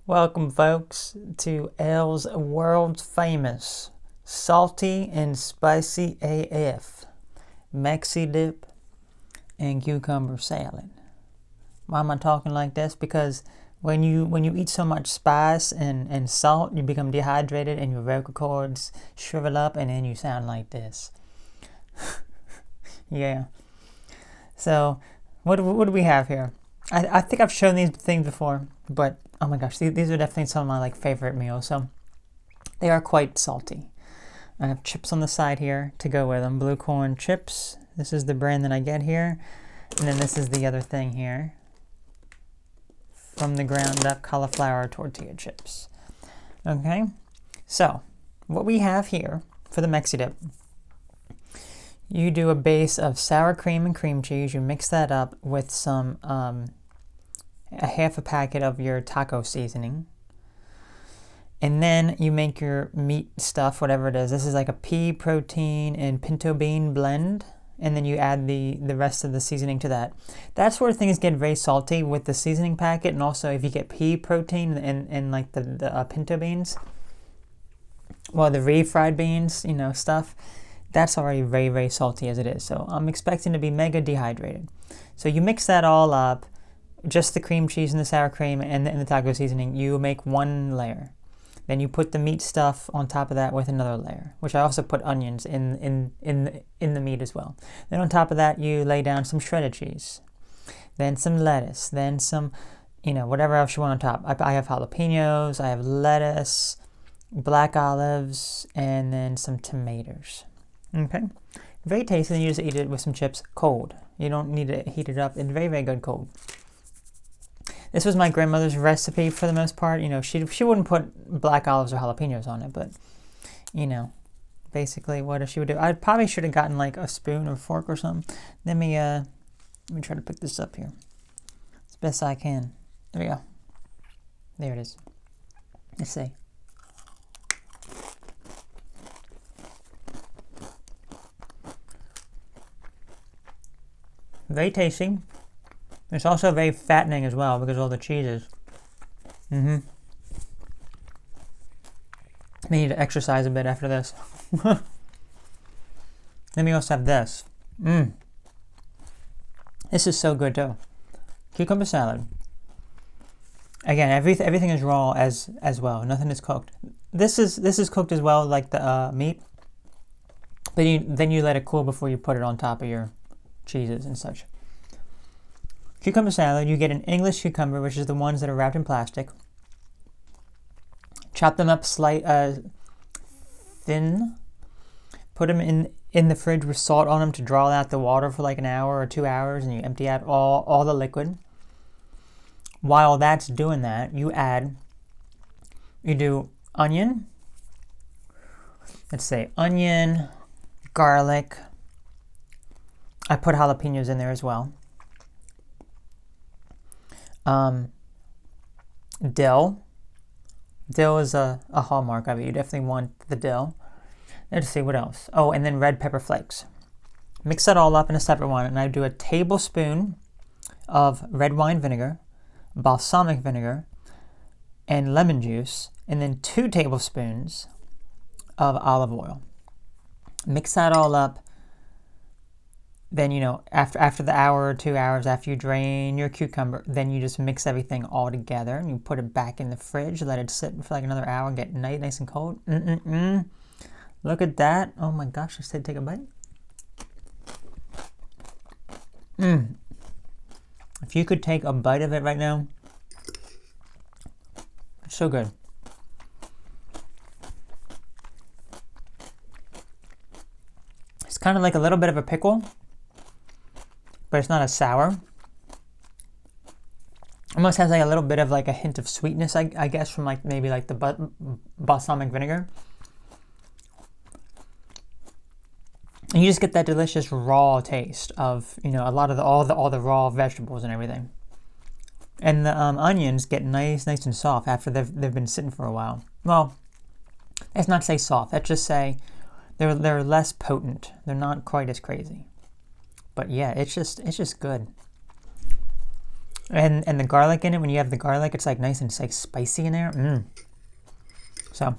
Welcome, folks, to Elle's world famous salty and spicy AF Mexi-Dip and cucumber salad. Why am I talking like this? Because when you eat so much spice and salt, you become dehydrated and your vocal cords shrivel up, and then you sound like this. Yeah. So, what do we have here? I think I've shown these things before, but oh my gosh, these are definitely some of my favorite meals. So they are quite salty. I have chips on the side here to go with them. Blue corn chips. This is the brand that I get here. And then this is the other thing here. From the ground up cauliflower tortilla chips. Okay. So what we have here for the Mexi-Dip. You do a base of sour cream and cream cheese. You mix that up with some a half a packet of your taco seasoning. And then you make your meat stuff, whatever it is. This is like a pea protein and pinto bean blend. And then you add the rest of the seasoning to that. That's where things get very salty with the seasoning packet. And also if you get pea protein and like the pinto beans, well, the refried beans, stuff, that's already very, very salty as it is. So I'm expecting to be mega dehydrated. So you mix that all up, just the cream cheese and the sour cream and the taco seasoning. You make one layer. Then you put the meat stuff on top of that with another layer, which I also put onions in the meat as well. Then on top of that, you lay down some shredded cheese, then some lettuce, then some, whatever else you want on top. I have jalapenos, I have lettuce, black olives, and then some tomatoes. Okay, very tasty. And you just eat it with some chips cold. You don't need to heat it up. It's very, very good cold. This was my grandmother's recipe for the most part. She wouldn't put black olives or jalapenos on it, but basically what she would do. I probably should have gotten like a spoon or fork or something. Let me try to pick this up here as best I can. There we go. There it is. Let's see. Very tasty. It's also very fattening as well because of all the cheeses. I need to exercise a bit after this. Then we also have this. This is so good too. Cucumber salad. Again, everything is raw as well. Nothing is cooked. This is cooked as well, like the meat. But then you let it cool before you put it on top of your cheeses and such. Cucumber salad, you get an English cucumber, which is the ones that are wrapped in plastic. Chop them up thin. Put them in the fridge with salt on them to draw out the water for like an hour or 2 hours, and you empty out all the liquid. While that's doing that, you do onion. Let's say onion, garlic. I put jalapenos in there as well. Dill. Dill is a hallmark of it. You definitely want the dill. Let's see what else. Oh, and then red pepper flakes. Mix that all up in a separate one, and I do a tablespoon of red wine vinegar, balsamic vinegar, and lemon juice, and then 2 tablespoons of olive oil. Mix that all up. Then, after the hour or 2 hours after you drain your cucumber, then you just mix everything all together and you put it back in the fridge, let it sit for like another hour and get nice and cold. Look at that. Oh my gosh, I said take a bite. If you could take a bite of it right now, it's so good. It's kind of like a little bit of a pickle, but it's not as sour. Almost has like a little bit of like a hint of sweetness, I guess, from maybe the balsamic vinegar. And you just get that delicious raw taste of a lot of all the raw vegetables and everything. And the onions get nice and soft after they've been sitting for a while. Well, let's not say soft. Let's just say they're less potent. They're not quite as crazy. But yeah, it's just good. And the garlic in it, when you have the garlic, it's like nice and it's like spicy in there. So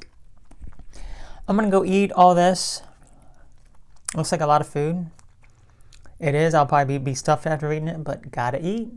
I'm gonna go eat all this. Looks like a lot of food. It is. I'll probably be stuffed after eating it, but gotta eat.